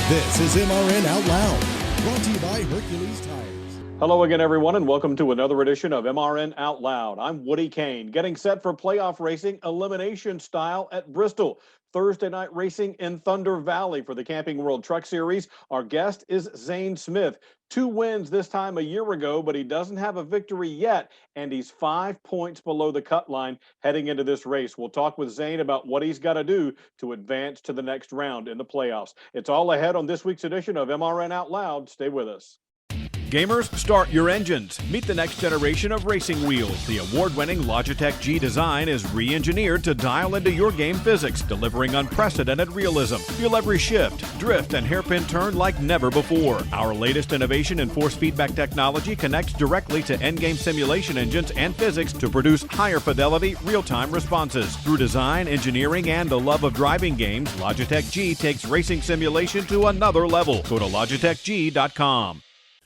This is MRN Out Loud, brought to you by Hercules Tires. Hello again, everyone, and welcome to another edition of MRN Out Loud. I'm Woody Cain, getting set for playoff racing elimination style at Bristol. Thursday night racing in Thunder Valley for the Camping World Truck Series. Our guest is Zane Smith. 2 wins this time a year ago, but he doesn't have a victory yet, and he's 5 points below the cut line heading into this race. We'll talk with Zane about what he's got to do to advance to the next round in the playoffs. It's all ahead on this week's edition of MRN Out Loud. Stay with us. Gamers, start your engines. Meet the next generation of racing wheels. The award-winning Logitech G design is re-engineered to dial into your game physics, delivering unprecedented realism. Feel every shift, drift, and hairpin turn like never before. Our latest innovation in force feedback technology connects directly to endgame simulation engines and physics to produce higher fidelity, real-time responses. Through design, engineering, and the love of driving games, Logitech G takes racing simulation to another level. Go to logitechg.com.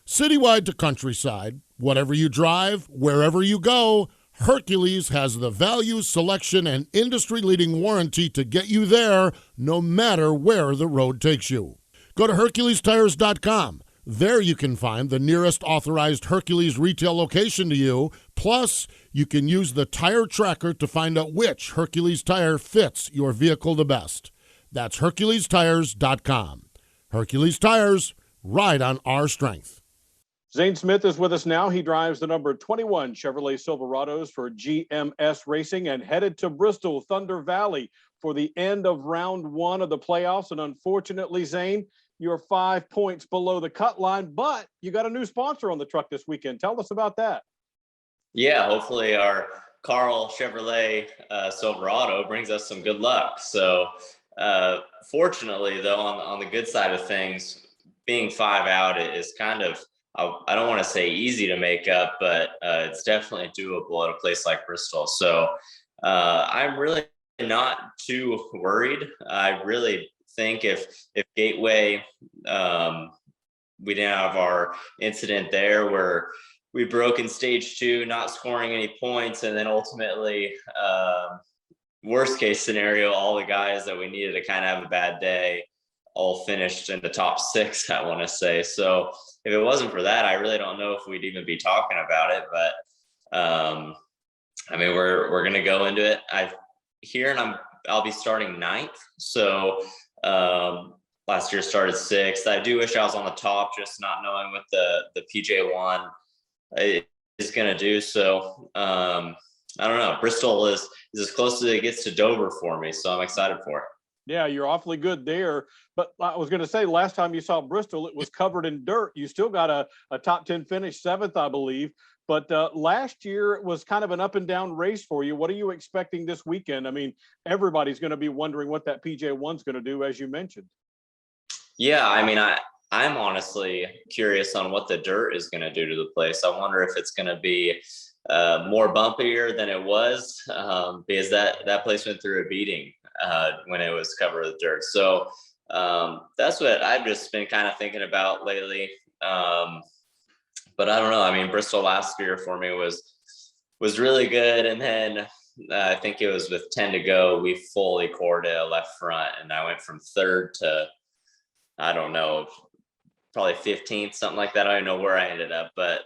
Citywide to countryside, whatever you drive, wherever you go, Hercules has the value, selection, and industry-leading warranty to get you there no matter where the road takes you. Go to HerculesTires.com. There you can find the nearest authorized Hercules retail location to you. Plus, you can use the tire tracker to find out which Hercules tire fits your vehicle the best. That's HerculesTires.com. Hercules Tires, ride on our strength. Zane Smith is with us now. He drives the number 21 Chevrolet Silverados for GMS Racing and headed to Bristol, Thunder Valley for the end of round 1 of the playoffs. And unfortunately, Zane, you're 5 points below the cut line, but you got a new sponsor on the truck this weekend. Tell us about that. Yeah, hopefully our Carl Chevrolet Silverado brings us some good luck. So fortunately, though, on the good side of things, being 5 out is kind of, I don't want to say easy to make up, but it's definitely doable at a place like Bristol. So I'm really not too worried. I really think if Gateway, we didn't have our incident there where we broke in stage 2, not scoring any points, and then ultimately, worst case scenario, all the guys that we needed to kind of have a bad day all finished in the top 6, I want to say. So if it wasn't for that, I really don't know if we'd even be talking about it. But I mean, we're gonna go into it. I'll be starting 9th. So last year started 6th. I do wish I was on the top, just not knowing what the PJ1 is gonna do. So I don't know. Bristol is as close as it gets to Dover for me, so I'm excited for it. Yeah, you're awfully good there. But I was going to say, last time you saw Bristol, it was covered in dirt. You still got a top 10 finish, 7th, I believe. But last year, it was kind of an up and down race for you. What are you expecting this weekend? I mean, everybody's going to be wondering what that PJ1's going to do, as you mentioned. Yeah, I mean, I'm honestly curious on what the dirt is going to do to the place. I wonder if it's going to be more bumpier than it was, because that place went through a beating when it was covered with dirt. So that's what I've just been kind of thinking about lately. But I don't know. I mean, Bristol last year for me was really good. And then I think it was with 10 to go, we fully cored a left front, and I went from 3rd to, I don't know, probably 15th, something like that. I don't know where I ended up, but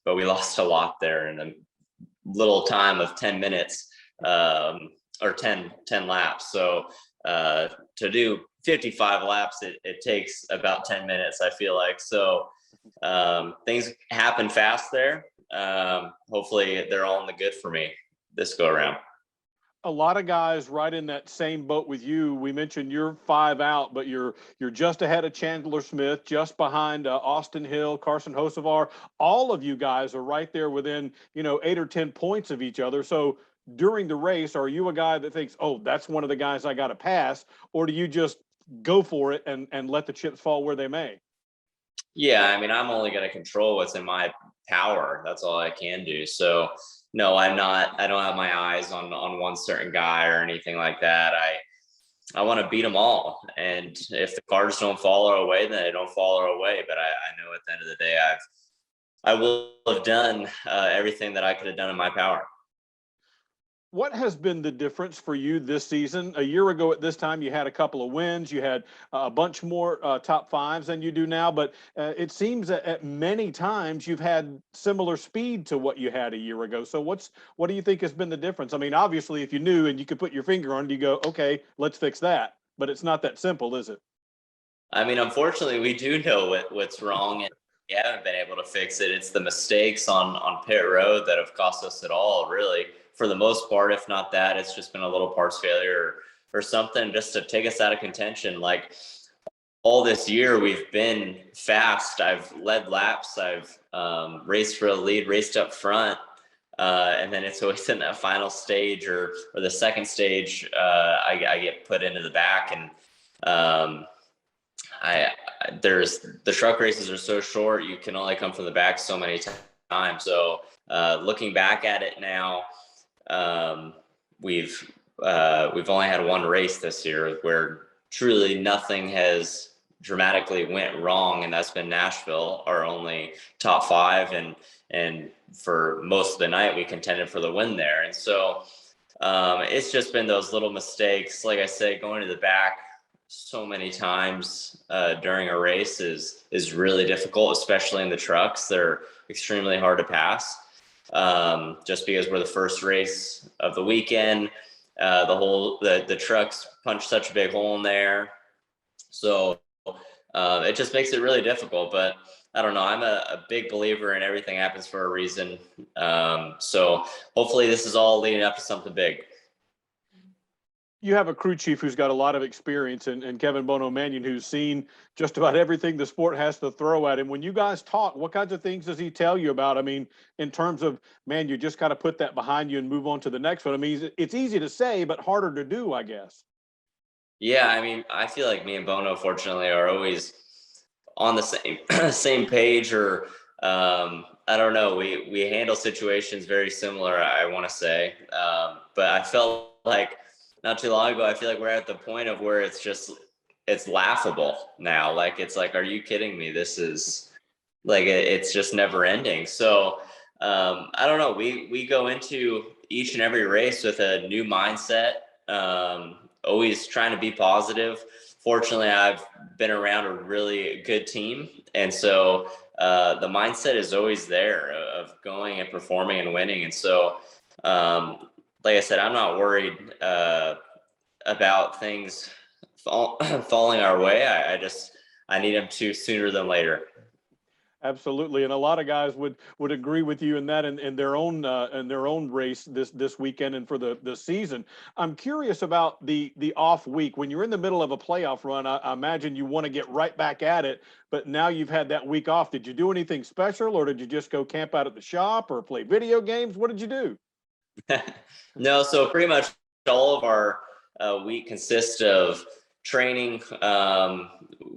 we lost a lot there in a little time of 10 minutes, or 10 laps. So to do 55 laps, it takes about 10 minutes, I feel like. So things happen fast there. Hopefully they're all in the good for me this go around. A lot of guys right in that same boat with you. We mentioned you're 5 out, but you're just ahead of Chandler Smith, just behind Austin Hill, Carson Hocevar. All of you guys are right there within 8 or 10 points of each other. So during the race, are you a guy that thinks, oh, that's one of the guys I got to pass, or do you just go for it and let the chips fall where they may? Yeah, I mean, I'm only going to control what's in my power. That's all I can do. So no, I don't have my eyes on one certain guy or anything like that. I want to beat them all. And if the cards don't fall our way, then they don't fall our way. But I know at the end of the day, I will have done everything that I could have done in my power. What has been the difference for you this season? A year ago at this time, you had a couple of wins. You had a bunch more top fives than you do now. But it seems that at many times you've had similar speed to what you had a year ago. So what do you think has been the difference? I mean, obviously, if you knew and you could put your finger on it, you go, okay, let's fix that. But it's not that simple, is it? I mean, unfortunately, we do know what's wrong, and we haven't been able to fix it. It's the mistakes on pit road that have cost us it all, really. For the most part, if not that, it's just been a little parts failure or something just to take us out of contention. Like all this year, we've been fast. I've led laps. I've raced for a lead, raced up front. And then it's always in that final stage or the second stage, I get put into the back, and there's the truck races are so short. You can only come from the back so many times. So looking back at it now, we've only had one race this year where truly nothing has dramatically went wrong, and that's been Nashville, our only top five, and for most of the night we contended for the win there. And so it's just been those little mistakes. Like I said, going to the back so many times during a race is really difficult, especially in the trucks. They're extremely hard to pass, just because we're the first race of the weekend. The trucks punch such a big hole in there, so it just makes it really difficult. But I don't know, I'm a big believer in everything happens for a reason, so hopefully this is all leading up to something big. You have a crew chief who's got a lot of experience, and Kevin Bono Mannion, who's seen just about everything the sport has to throw at him. When you guys talk, what kinds of things does he tell you about? I mean, in terms of, man, you just got to put that behind you and move on to the next one. I mean, it's easy to say, but harder to do, I guess. Yeah, I mean, I feel like me and Bono, fortunately, are always on the same page, or I don't know. We handle situations very similar, I want to say, but I felt like not too long ago, I feel like we're at the point of where it's laughable now. Like, it's like, are you kidding me? This is like, it's just never ending. So I don't know. We go into each and every race with a new mindset, always trying to be positive. Fortunately, I've been around a really good team. And so the mindset is always there of going and performing and winning. And so, like I said, I'm not worried about things falling our way. I need them to sooner than later. Absolutely, and a lot of guys would agree with you in that in their own race this weekend and for the season. I'm curious about the off week when you're in the middle of a playoff run. I imagine you want to get right back at it, but now you've had that week off. Did you do anything special, or did you just go camp out at the shop or play video games? What did you do? No, so pretty much all of our week consists of training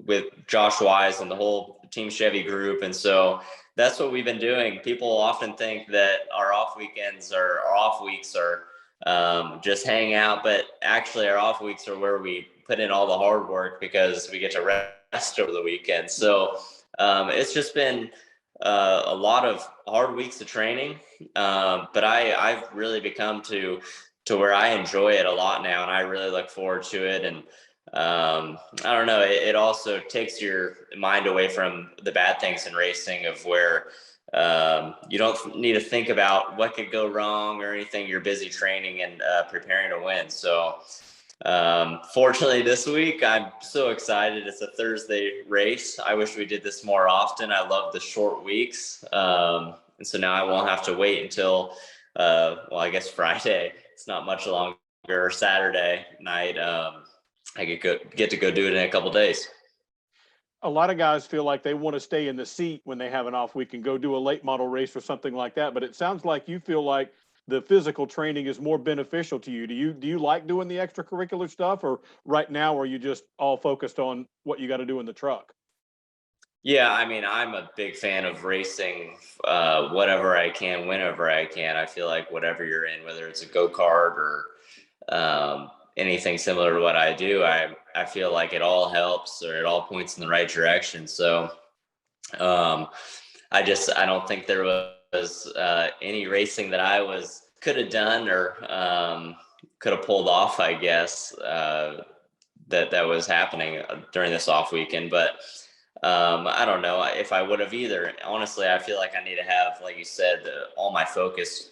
with Josh Wise and the whole Team Chevy group. And so that's what we've been doing. People often think that our off weekends or our off weeks are just hang out, but actually our off weeks are where we put in all the hard work because we get to rest over the weekend. So it's just been a lot of hard weeks of training, but I've really become to where I enjoy it a lot now, and I really look forward to it. And I don't know, it also takes your mind away from the bad things in racing, of where you don't need to think about what could go wrong or anything. You're busy training and preparing to win. So fortunately this week I'm so excited. It's a Thursday race. I wish we did this more often. I love the short weeks, and so now I won't have to wait until I guess Friday. It's not much longer, or Saturday night. I get to go do it in a couple days. A lot of guys feel like they want to stay in the seat when they have an off week and go do a late model race or something like that. But it sounds like you feel like the physical training is more beneficial to you. Do you like doing the extracurricular stuff, or right now are you just all focused on what you got to do in the truck? Yeah, I mean, I'm a big fan of racing, whatever I can, whenever I can. I feel like whatever you're in, whether it's a go-kart or anything similar to what I do, I feel like it all helps, or it all points in the right direction. So I don't think there was any racing that I was could have done or could have pulled off, I guess, that was happening during this off weekend. But I don't know if I would have either. Honestly, I feel like I need to have, like you said, all my focus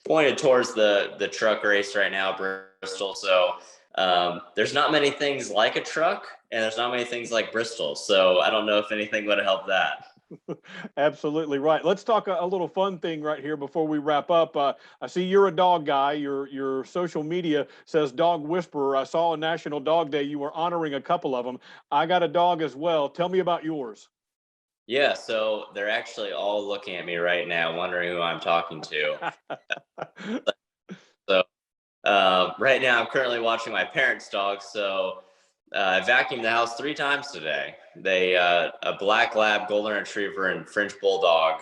pointed towards the truck race right now, Bristol. So there's not many things like a truck, and there's not many things like Bristol. So I don't know if anything would have helped that. Absolutely right. Let's talk a little fun thing right here before we wrap up. I see you're a dog guy. Your social media says Dog Whisperer. I saw on National Dog Day you were honoring a couple of them. I got a dog as well. Tell me about yours. Yeah, so they're actually all looking at me right now, wondering who I'm talking to. So right now, I'm currently watching my parents' dog. So I vacuumed the house 3 times today. They a black lab, golden retriever, and French bulldog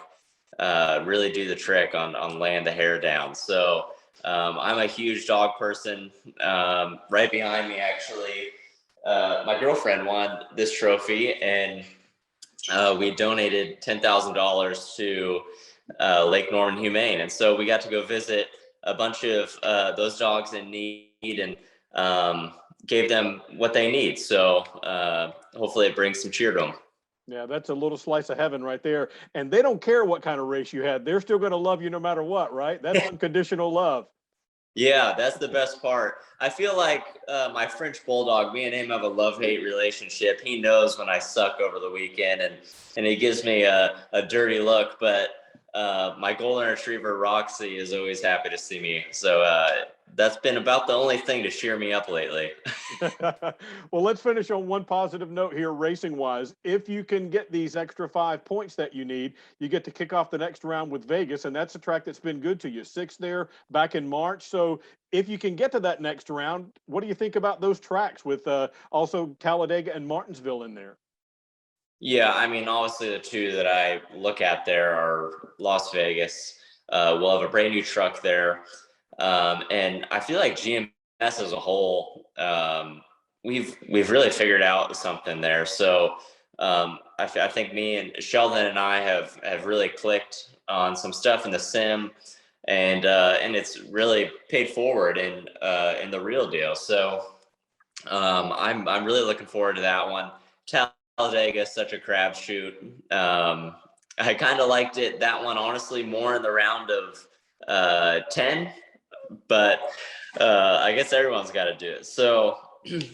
really do the trick on laying the hair down. So I'm a huge dog person. Right behind me, actually, my girlfriend won this trophy, and we donated $10,000 to Lake Norman Humane. And so we got to go visit a bunch of those dogs in need and gave them what they need. So hopefully it brings some cheer to them. Yeah, that's a little slice of heaven right there. And they don't care what kind of race you had. They're still going to love you no matter what, right? That's unconditional love. Yeah, that's the best part. I feel like my French bulldog, me and him have a love-hate relationship. He knows when I suck over the weekend, and he gives me a dirty look. But my golden retriever, Roxy, is always happy to see me. So that's been about the only thing to cheer me up lately. Well, let's finish on one positive note here, racing-wise. If you can get these extra 5 points that you need, you get to kick off the next round with Vegas, and that's a track that's been good to you. 6th there back in March. So if you can get to that next round, what do you think about those tracks with also Talladega and Martinsville in there? Yeah, I mean, obviously the 2 that I look at there are Las Vegas. We'll have a brand new truck there. And I feel like GMS as a whole, we've really figured out something there. So I think me and Sheldon and I have really clicked on some stuff in the sim, and it's really paid forward in the real deal. So I'm really looking forward to that one. Talladega is such a crapshoot. I kind of liked that one, honestly, more in the round of 10, but I guess everyone's got to do it. So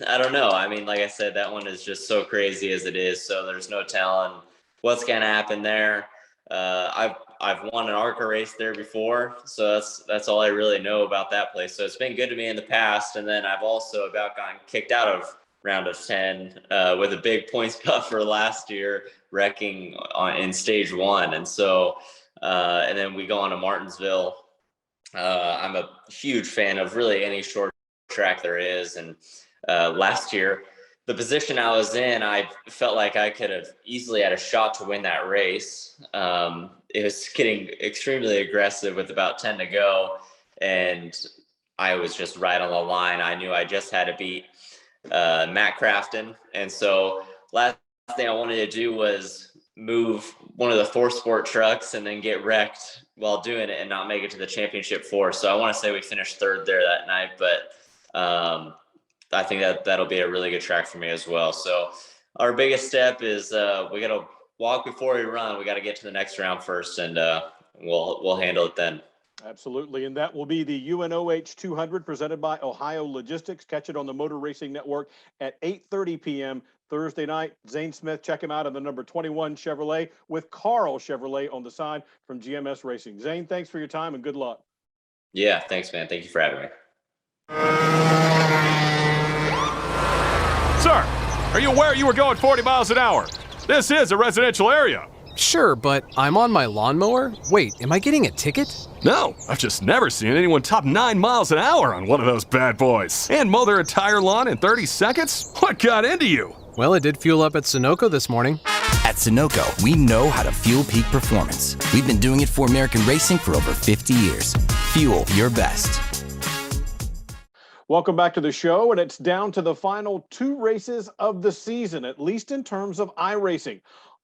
I don't know. I mean, like I said, that one is just so crazy as it is. So there's no telling what's going to happen there. I've won an ARCA race there before, so that's all I really know about that place. So it's been good to me in the past, and then I've also about gotten kicked out of round of 10 with a big points buffer last year, wrecking in stage 1. And so and then we go on to Martinsville. I'm a huge fan of really any short track there is, and last year the position I was in, I felt like I could have easily had a shot to win that race. It was getting extremely aggressive with about 10 to go, and I was just right on the line. I knew I just had to beat Matt Crafton. And so last thing I wanted to do was move one of the 4-sport trucks and then get wrecked while doing it and not make it to the championship 4. So I want to say we finished 3rd there that night, but I think that'll be a really good track for me as well. So our biggest step is we got to walk before we run. We got to get to the next round first, and we'll handle it then. Absolutely, and that will be the UNOH 200 presented by Ohio Logistics. Catch it on the Motor Racing Network at 8:30 p.m. Thursday night. Zane Smith, check him out on the number 21 Chevrolet with Carl Chevrolet on the side from GMS Racing. Zane, thanks for your time and good luck. Yeah, thanks, man. Thank you for having me. Sir, are you aware you were going 40 miles an hour? This is a residential area. Sure, but I'm on my lawnmower? Wait, am I getting a ticket? No, I've just never seen anyone top 9 miles an hour on one of those bad boys. And mow their entire lawn in 30 seconds? What got into you? Well, it did fuel up at Sunoco this morning. At Sunoco, we know how to fuel peak performance. We've been doing it for American racing for over 50 years. Fuel your best. Welcome back to the show, and it's down to the final 2 races of the season, at least in terms of iRacing.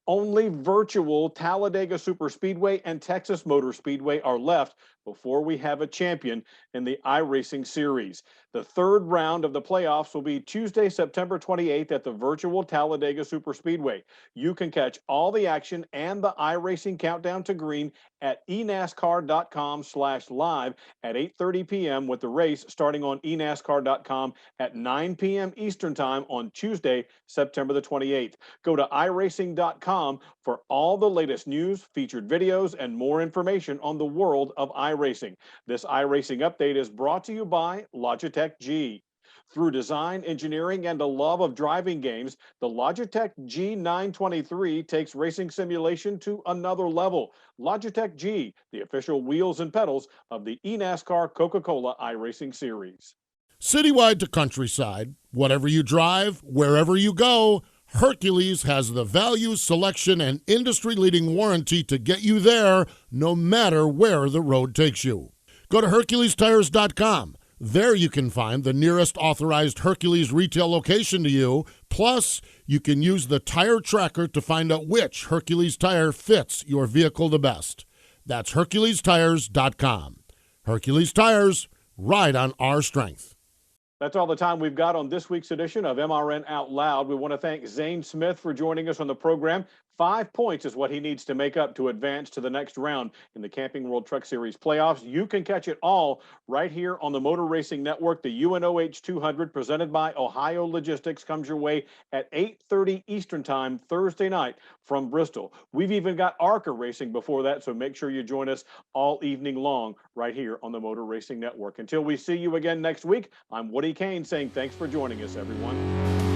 Only virtual Talladega Superspeedway and Texas Motor Speedway are left before we have a champion in the iRacing series. The third round of the playoffs will be Tuesday, September 28th at the virtual Talladega Superspeedway. You can catch all the action and the iRacing countdown to green at enascar.com/live at 8:30 p.m. with the race starting on enascar.com at 9 p.m. Eastern Time on Tuesday, September the 28th. Go to iRacing.com for all the latest news, featured videos, and more information on the world of iRacing. This iRacing update is brought to you by Logitech G. Through design, engineering, and a love of driving games, the Logitech G923 takes racing simulation to another level. Logitech G, the official wheels and pedals of the eNASCAR Coca-Cola iRacing Series. Citywide to countryside, whatever you drive, wherever you go, Hercules has the value, selection, and industry-leading warranty to get you there no matter where the road takes you. Go to HerculesTires.com. There you can find the nearest authorized Hercules retail location to you. Plus, you can use the tire tracker to find out which Hercules tire fits your vehicle the best. That's HerculesTires.com. Hercules Tires, ride on our strength. That's all the time we've got on this week's edition of MRN Out Loud. We want to thank Zane Smith for joining us on the program. 5 points is what he needs to make up to advance to the next round in the Camping World Truck Series playoffs. You can catch it all right here on the Motor Racing Network. The UNOH 200 presented by Ohio Logistics comes your way at 8:30 Eastern Time Thursday night from Bristol. We've even got ARCA racing before that, so make sure you join us all evening long right here on the Motor Racing Network. Until we see you again next week, I'm Woody Cain saying thanks for joining us, everyone.